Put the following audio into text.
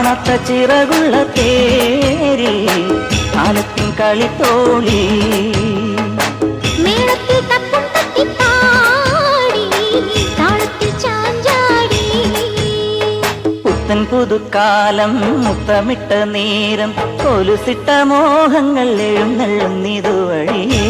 കാണാത്ത ചിറകുള്ള തേരിൽ കാലത്തിൻ കളിത്തോളി മേളത്തിൽ തപ്പും തട്ടിപ്പാടി താളത്തിൽ ചാഞ്ചാടി പുത്തൻ പുതുക്കാലം മുത്തമിട്ട നേരം കൊലുസിട്ട മോഹങ്ങൾ എഴുന്നള്ളുന്നിതുവഴിയേ